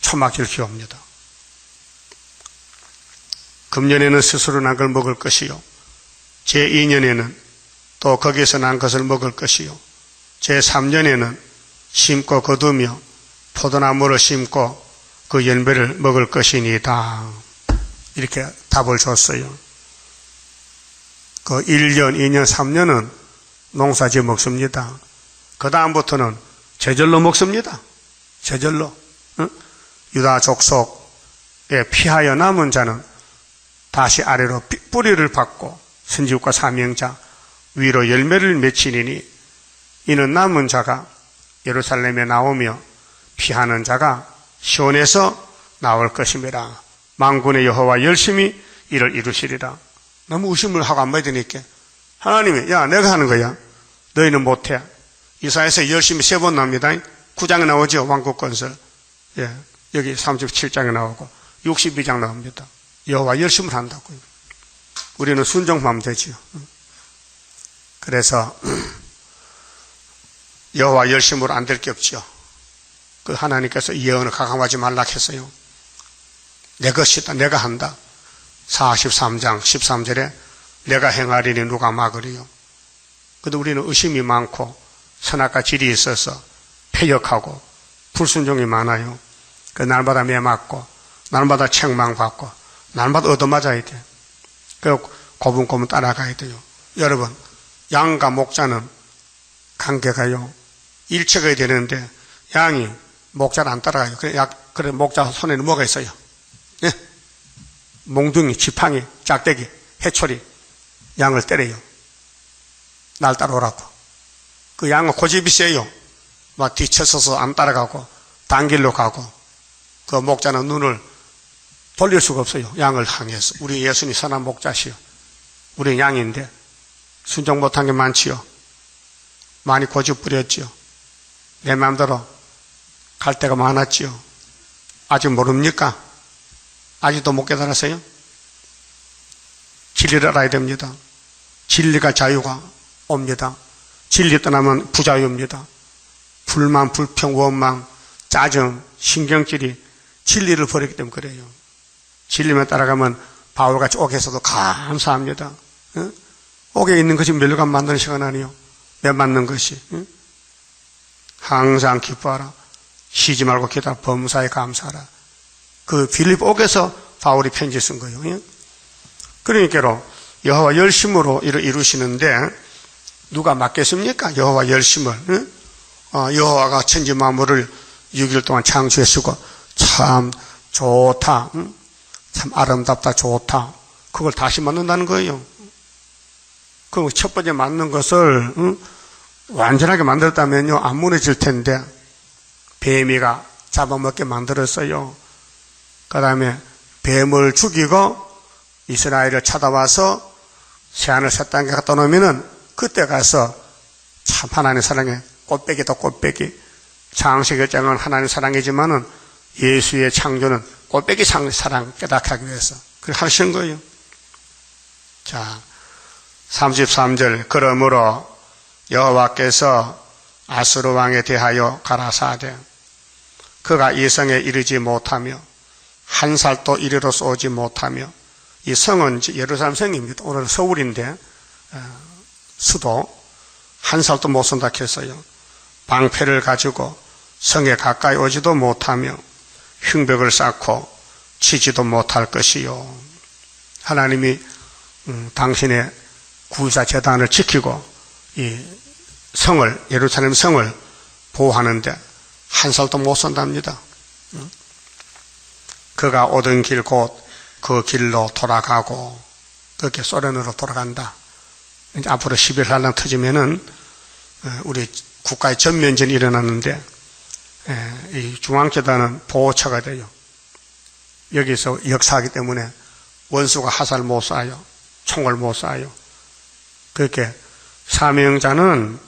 Speaker 1: 초막질 기호입니다. 금년에는 스스로 난 걸 먹을 것이요. 제2년에는 또 거기에서 난 것을 먹을 것이요. 제3년에는 심고 거두며 포도나무를 심고 그 열매를 먹을 것이니이다. 이렇게 답을 줬어요. 그 1년, 2년, 3년은 농사지어 먹습니다. 그 다음부터는 제절로 먹습니다. 제절로. 유다 족속에 피하여 남은 자는 다시 아래로 뿌리를 받고 선지국과 사명자 위로 열매를 맺히니니 이는 남은 자가 예루살렘에 나오며 피하는 자가 시온에서 나올 것임이라. 만군의 여호와 열심히 이를 이루시리라. 너무 의심을 하고 안 믿으니까 하나님이 야 내가 하는 거야. 너희는 못해. 이사야서 열심히 3번 나옵니다. 9장에 나오죠. 왕국건설. 예, 여기 37장에 나오고 62장 나옵니다. 여호와 열심을 한다고요. 우리는 순종하면 되지요. 그래서 여호와 열심으로 안 될 게 없죠. 그 하나님께서 예언을 가감하지 말라 했어요. 내 것이다. 내가 한다. 43장 13절에 내가 행하리니 누가 막으리요. 그래도 우리는 의심이 많고 선악과 질이 있어서 패역하고 불순종이 많아요. 그 날마다 매맞고 날마다 책망받고 날마다 얻어맞아야 돼. 그 고분고분 따라가야 돼요. 여러분 양과 목자는 관계가요 일체가 되는데 양이 목자를 안 따라가요. 그래 목자 손에는 뭐가 있어요? 예? 몽둥이, 지팡이, 짝대기, 해초리 양을 때려요. 날 따라오라고. 그 양은 고집이 세요. 막 뒤쳐서서 안 따라가고 단길로 가고 그 목자는 눈을 돌릴 수가 없어요. 양을 향해서. 우리 예수님 선한 목자시요. 우리 양인데 순종 못한 게 많지요. 많이 고집 부렸지요. 내 마음대로 갈 때가 많았지요. 아직 모릅니까? 아직도 못 깨달았어요? 진리를 알아야 됩니다. 진리가 자유가 옵니다. 진리 떠나면 부자유입니다. 불만, 불평, 원망, 짜증, 신경질이 진리를 버리기 때문에 그래요. 진리만 따라가면 바울같이 옥에서도 감사합니다. 옥에 있는 것이 멸류관 만드는 시간 아니요. 매 맞는 것이. 항상 기뻐하라. 쉬지 말고 기도하라. 범사에 감사하라. 그 빌립 옥에서 바울이 편지 쓴 거예요. 그러니까 여호와 열심으로 일을 이루시는데 누가 맡겠습니까? 여호와 열심을. 여호와가 천지 만물을 6일 동안 창조했으고 참 좋다. 참 아름답다. 좋다. 그걸 다시 만든다는 거예요. 그 첫 번째 만든 것을 완전하게 만들었다면요 안 무너질 텐데 뱀이가 잡아먹게 만들었어요. 그 다음에 뱀을 죽이고 이스라엘을 찾아와서 새하늘 새 땅에 갖다 놓으면은 그때 가서 참 하나님 사랑에 꽃배기다 꽃배기. 창세기 장은 하나님 사랑이지만은 예수의 창조는 꽃배기 사랑 깨닫게 하기 위해서 그렇게 하시는 거예요. 자, 33절 그러므로 여호와께서 아수르 왕에 대하여 가라사대 그가 이 성에 이르지 못하며 한 살도 이리로 쏘지 못하며 이 성은 예루살렘 성입니다. 오늘은 서울인데 수도 한 살도 못 쏜다 했어요. 방패를 가지고 성에 가까이 오지도 못하며 흉벽을 쌓고 치지도 못할 것이요. 하나님이 당신의 구사 재단을 지키고 이 성을 예루살렘 성을 보호하는데 한 살도 못 쏜답니다. 그가 오던 길 곧 그 길로 돌아가고 그렇게 소련으로 돌아간다. 이제 앞으로 11일 한란 터지면은 우리 국가의 전면전이 일어났는데 이 중앙재단은 보호처가 돼요. 여기서 역사하기 때문에 원수가 화살 못 쏴요. 총을 못 쏴요. 그렇게 사명자는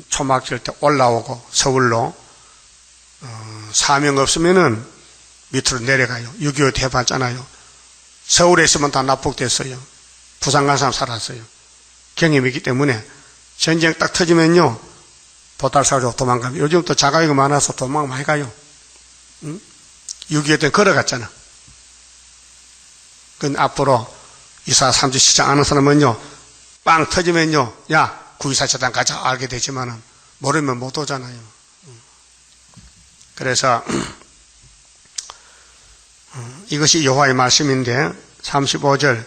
Speaker 1: 초막 질 때 올라오고 서울로 사명 없으면은 밑으로 내려가요. 6.25 대봤잖아요. 서울에 있으면 다 납북됐어요. 부산 간 사람 살았어요. 경험이기 때문에 전쟁 딱 터지면요 보달사로 도망가면 요즘 또 자가위가 많아서 도망 많이 가요. 6.25 때 걸어갔잖아. 그 앞으로 이사 37장 아는 사람은요 빵 터지면요 야 9.24 재단 가자 알게 되지만은 모르면 못 오잖아요. 그래서 이것이 여호와의 말씀인데 35절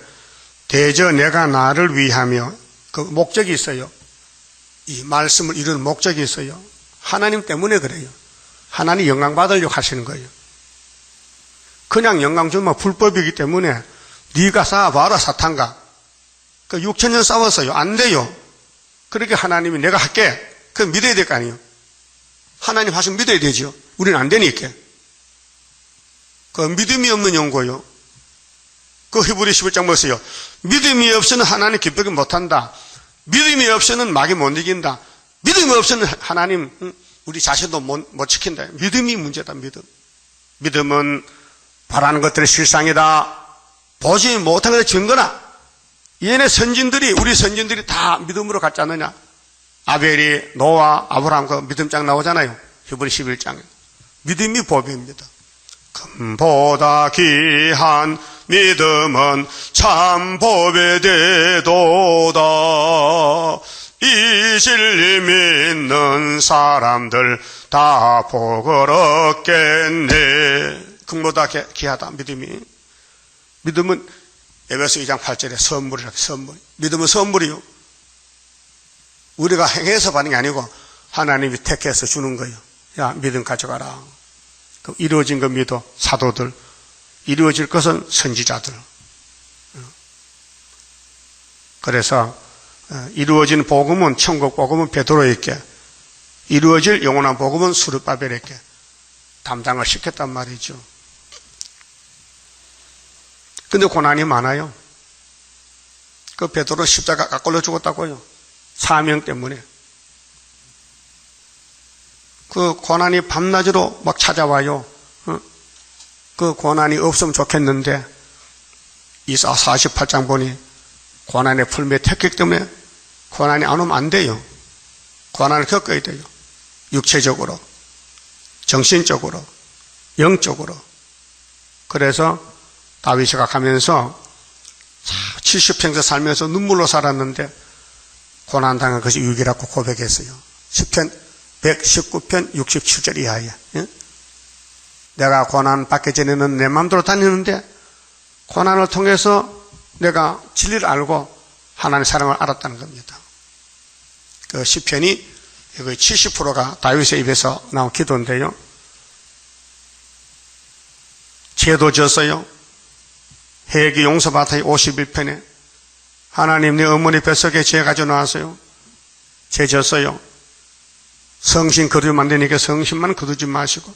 Speaker 1: 대저 내가 나를 위하며, 그 목적이 있어요. 이 말씀을 이루는 목적이 있어요. 하나님 때문에 그래요. 하나님 영광 받으려고 하시는 거예요. 그냥 영광 주면 불법이기 때문에 네가 싸워봐라 사탄과. 그 6,000년 싸웠어요. 안 돼요. 그렇게 하나님이 내가 할게. 그 믿어야 될 거 아니에요. 하나님 하시면 믿어야 되죠. 우리는 안 되니까. 그 믿음이 없는 연고요. 그 히브리 11장 뭐였어요? 믿음이 없이는 하나님 기쁘게 못한다. 믿음이 없이는 마귀 못 이긴다. 믿음이 없이는 하나님 우리 자신도 못 지킨다. 믿음이 문제다. 믿음은 바라는 것들의 실상이다. 보지 못한 것의 증거나. 얘네 선진들이, 우리 선진들이 다 믿음으로 갔지 않느냐? 아벨이, 노아, 아브라함 그 믿음장 나오잖아요. 히브리 11장에. 믿음이 법입니다. 금보다 귀한 믿음은 참 법에 대도다. 이 진리 믿는 사람들 다 복을 얻겠네. 금보다 귀하다, 믿음이. 믿음은 에베소 2장 8절에 선물이라, 선물. 믿음은 선물이요. 우리가 행해서 받는 게 아니고 하나님이 택해서 주는 거예요. 야, 믿음 가져가라. 그럼 이루어진 것 믿어. 사도들. 이루어질 것은 선지자들. 그래서 이루어진 복음은, 천국 복음은 베드로에게, 이루어질 영원한 복음은 스룹바벨에게 담당을 시켰단 말이죠. 근데 고난이 많아요. 그 베드로 십자가 깎걸려 죽었다고요. 사명 때문에. 그 고난이 밤낮으로 막 찾아와요. 그 고난이 없으면 좋겠는데, 이사 48장 보니 고난의 풀매 택했기 때문에 고난이 안 오면 안 돼요. 고난을 겪어야 돼요. 육체적으로, 정신적으로, 영적으로. 그래서 다윗이가 가면서 70평생 살면서 눈물로 살았는데 고난당한 것이 유익이라고 고백했어요. 시편 119편 67절 이하에. 내가 고난 받기 전에는 내 마음대로 다니는데 고난을 통해서 내가 진리를 알고 하나님의 사랑을 알았다는 겁니다. 그 시편이 거의 70%가 다윗의 입에서 나온 기도인데요. 죄도 졌어요. 회개 용서받아요. 51편에 하나님 내 어머니 뱃속에 죄 가져 나왔어요. 죄 졌어요. 성신 거두면 안 되니까 성신만 거두지 마시고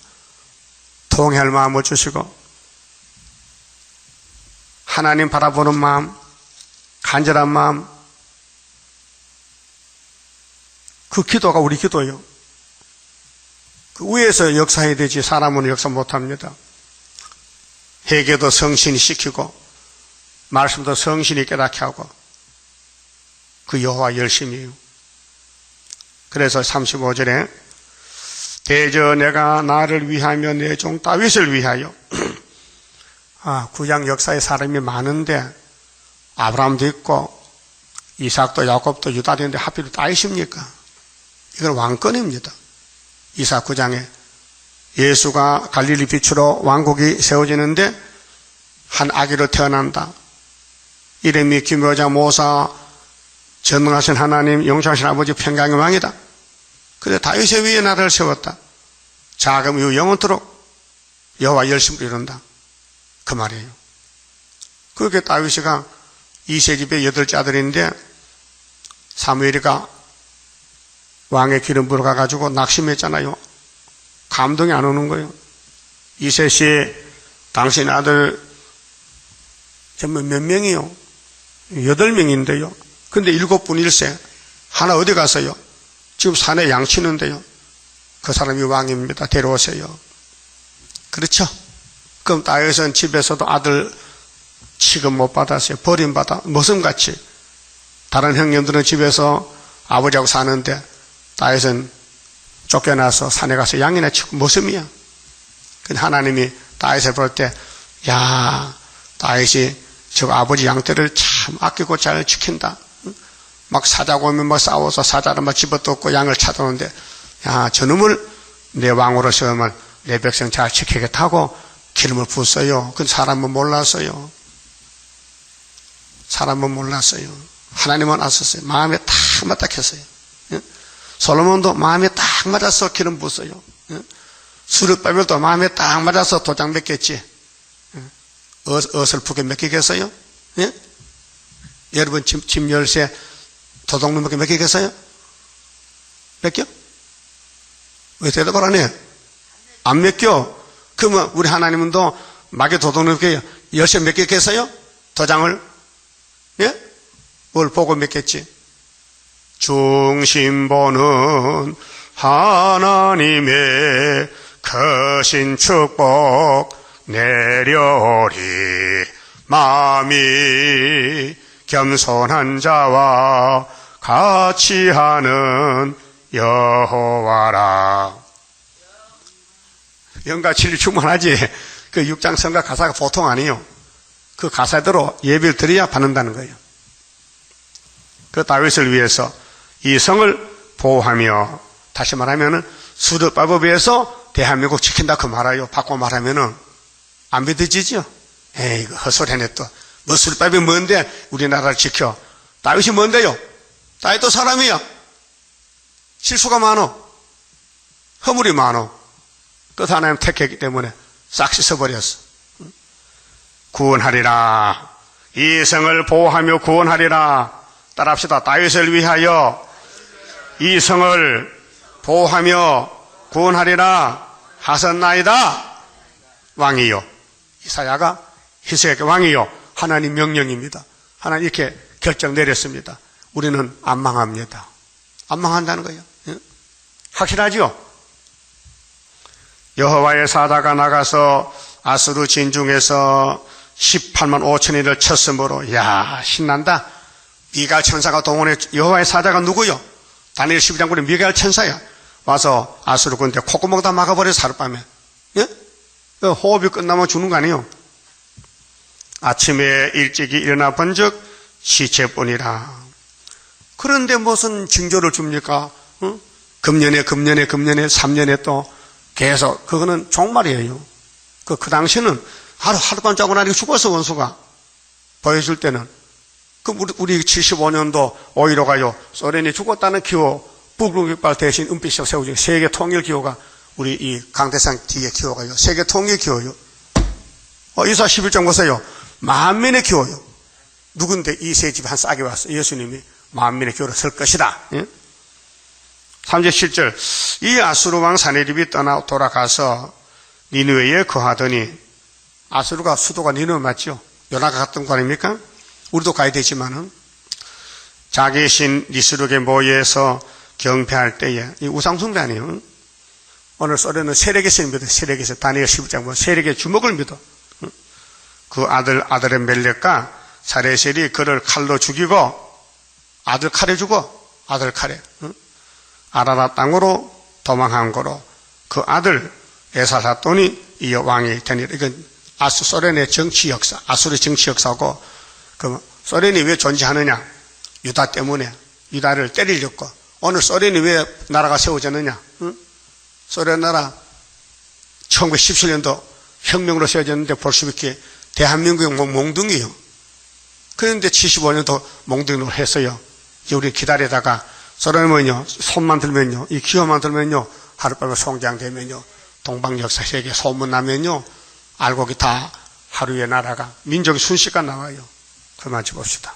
Speaker 1: 통회할 마음을 주시고 하나님 바라보는 마음, 간절한 마음, 그 기도가 우리 기도예요. 그 위에서 역사해야 되지 사람은 역사 못합니다. 회개도 성신이 시키고 말씀도 성신이 깨닫게 하고 그 여호와 열심이에요. 그래서 35절에 대저 내가 나를 위하며 내 종 다윗을 위하여. 구약 역사의 사람이 많은데 아브라함도 있고 이삭도 야곱도 유다도 있는데 하필 다윗입니까? 이건 왕권입니다. 이삭 9장에 예수가 갈릴리 빛으로 왕국이 세워지는데 한 아기로 태어난다. 이름이 기묘자 모사 전능하신 하나님 영창하신 아버지 평강의 왕이다. 그래서 다윗의 위에 나라를 세웠다. 자금 이후 영원토록 여호와 열심을 이룬다. 그 말이에요. 그렇게 다윗이가 이세 집의 8째 아들인데 사무엘이가 왕의 기름 부러 가가지고 낙심했잖아요. 감동이 안 오는 거예요. 이세 씨, 당신 아들 전부 몇 명이요? 8명인데요. 근데 7분 1세. 하나 어디 갔어요? 지금 산에 양치는데요. 그 사람이 왕입니다. 데려오세요. 그렇죠? 그럼 다윗은 집에서도 아들 취급 못 받았어요. 버림받아. 머슴같이. 다른 형님들은 집에서 아버지하고 사는데 다윗은 쫓겨나서 산에 가서 양이나 치고 머슴이야. 근데 하나님이 다윗을 볼 때, 야, 다윗이 저 아버지 양떼를 참 아끼고 잘 지킨다. 막 사자고 오면 막 싸워서 사자를 막 집어뜯고 양을 찾아오는데, 야, 저놈을 내 왕으로 세우면 내 백성 잘 지키겠다고 기름을 붓어요. 그 사람은 몰랐어요. 사람은 몰랐어요. 하나님은 아셨어요. 마음에 딱 맞다 했어요. 솔로몬도 마음에 딱 맞아서 기름 부었어요. 수르바벨도 마음에 딱 맞아서 도장 맺겠지. 어설프게 맺기겠어요? 여러분 집 열쇠 도둑놈 맺기겠어요? 맺겨? 왜 대답을 안 해요? 안 맺겨. 그러면 우리 하나님은 또 마귀 도둑놈에게 열쇠 맺겠어요? 도장을? 예? 뭘 보고 맺겠지? 중심보는 하나님의 크신 축복 내려오리. 마음이 겸손한 자와 같이 하는 여호와라. 영가 진리 충만하지. 그 6장 성가 가사가 보통 아니에요. 그 가사대로 예배를 드려야 받는다는 거예요. 그 다윗을 위해서 이 성을 보호하며, 다시 말하면은 수르바벨에서 대한민국 지킨다 그 말아요. 바꿔 말하면은 안 믿어지죠? 에이, 이거 헛소리네 또. 뭐 수르바벨이 뭔데 우리나라를 지켜? 다윗이 뭔데요? 다윗도 사람이야. 실수가 많어. 허물이 많어. 끝 하나님 택했기 때문에 싹 씻어버렸어. 구원하리라. 이 성을 보호하며 구원하리라. 따라합시다. 다윗을 위하여 이 성을 보호하며 구원하리라 하셨나이다. 왕이요. 이사야가 히스기야에게 왕이요. 하나님 명령입니다. 하나님 이렇게 결정 내렸습니다. 우리는 안 망합니다. 안 망한다는 거예요. 확실하죠? 여호와의 사자가 나가서 아수르 진중에서 18만 5천인을 쳤으므로, 야, 신난다. 미가엘 천사가 동원해. 여호와의 사자가 누구요? 다니엘 12장군의 미가엘 천사야. 와서 아수르 군대 콧구멍 다 막아버려서 하룻밤에. 예? 호흡이 끝나면 죽는 거 아니에요? 아침에 일찍이 일어나 본즉 시체뿐이라. 그런데 무슨 징조를 줍니까? 금년에 3년에 또 계속. 그거는 종말이에요. 그 당시는 하룻밤 자고 나니까 죽었어, 원수가. 보여줄 때는. 그럼 우리 75년도 5.15가요. 소련이 죽었다는 기호, 북극깃발 대신 은빛이 세우죠. 세계 통일 기호가 우리 이 강대상 뒤에 기호가요. 세계 통일 기호요. 이사 11장 보세요. 만민의 기호요. 누군데 이 세 집이 한 싹이 왔어. 예수님이 만민의 기호로 설 것이다. 예? 3절 7절. 이 아수르 왕 사네립이 떠나 돌아가서 니느웨에 거하더니, 아수르가 수도가 니느웨 맞죠? 요나가 갔던 거 아닙니까? 우리도 가야 되지만은, 자기 신 니스룩에 모여서 경배할 때에, 이 우상숭배 아니에요. 오늘 소련은 세력의 신을 믿어. 세력의 신. 다니엘 12장 보면 세력의 주먹을 믿어. 그 아들의 멜렉과 사레셀이 그를 칼로 죽이고, 아들 칼에 죽어. 아들 칼에. 아라라 땅으로 도망한 거로 그 아들 에살핫돈이 이 왕이 되니라. 이건 소련의 정치 역사, 아수르의 정치 역사고, 그 소련이 왜 존재하느냐? 유다 때문에. 유다를 때리려고. 오늘 소련이 왜 나라가 세워졌느냐? 소련 나라 1917년도 혁명으로 세워졌는데 볼시비키 대한민국이 몽둥이요. 그런데 75년도 몽둥이로 했어요. 이제 우리 기다리다가 소련은요, 손만 들면요, 이 기호만 들면요, 하룻밤에 송장되면요, 동방역사 세계 소문나면요, 알고 다 하루의 나라가, 민족이 순식간 나와요. 그만 봅시다.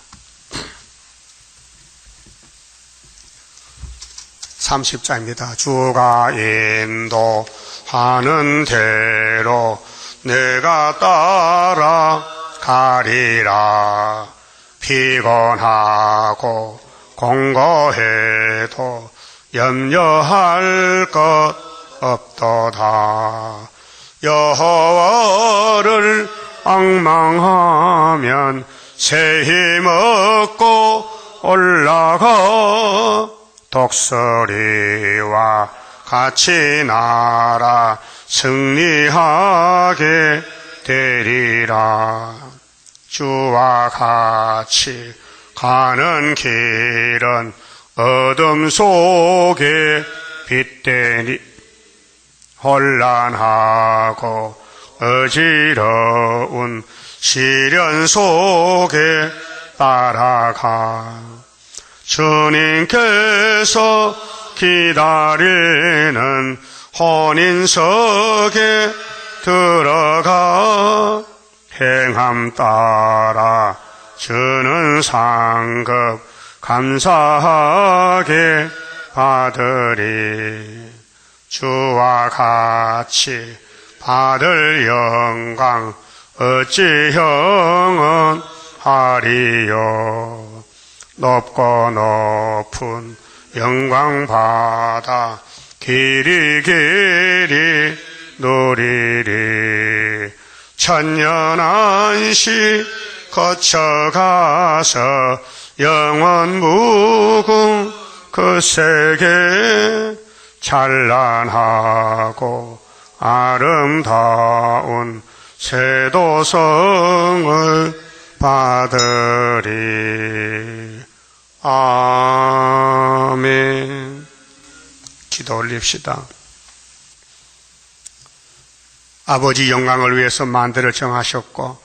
Speaker 1: 30자입니다. 주가 인도하는 대로 내가 따라가리라. 피곤하고 공고해도 염려할 것 없도다. 여호와를 앙망하면 새 힘 얻고 올라가. 독수리와 같이 날아 승리하게 되리라. 주와 같이 가는 길은 어둠 속에 빛되니 혼란하고 어지러운 시련 속에 따라가. 주님께서 기다리는 혼인석에 들어가 행함 따라 주는 상급 감사하게 받으리. 주와 같이 받을 영광 어찌 형은 하리요. 높고 높은 영광 받아 길이 길이 누리리. 천년한시 거쳐가서 영원 무궁 그 세계 찬란하고 아름다운 세도성을 받으리. 아멘. 기도 올립시다. 아버지 영광을 위해서 만대를 정하셨고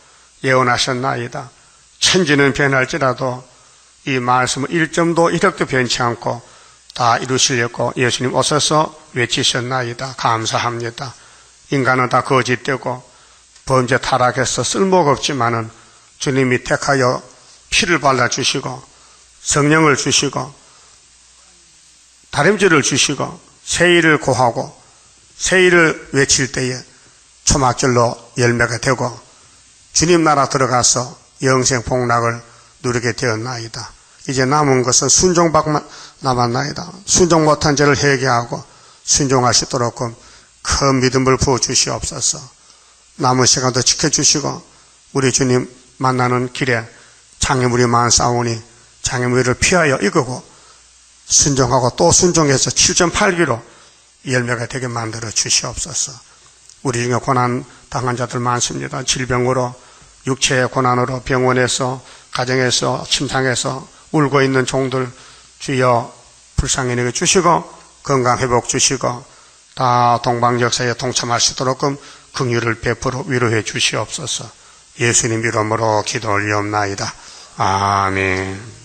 Speaker 1: 예언하셨나이다. 천지는 변할지라도 이 말씀은 1점도 1획도 변치 않고 다 이루시려고 예수님 오셔서 외치셨나이다. 감사합니다. 인간은 다 거짓되고 범죄 타락해서 쓸모가 없지만은 주님이 택하여 피를 발라주시고 성령을 주시고 다림질을 주시고 세일을 고하고 세일을 외칠 때에 초막절로 열매가 되고 주님 나라 들어가서 영생 복락을 누리게 되었나이다. 이제 남은 것은 순종밖만 남았나이다. 순종 못한 죄를 회개하고 순종할 수 있도록 큰 믿음을 부어주시옵소서. 남은 시간도 지켜주시고 우리 주님 만나는 길에 장애물이 많사오니 장애물을 피하여 이기고 순종하고 또 순종해서 7.8기로 열매가 되게 만들어 주시옵소서. 우리 중에 고난 당한 자들 많습니다. 질병으로 육체의 고난으로 병원에서 가정에서 침상에서 울고 있는 종들 주여 불쌍히 여겨 주시고 건강 회복 주시고 다 동방역사에 동참할 수 있도록 긍휼을 베풀어 위로해 주시옵소서. 예수님 이름으로 기도 올리옵나이다. 아멘.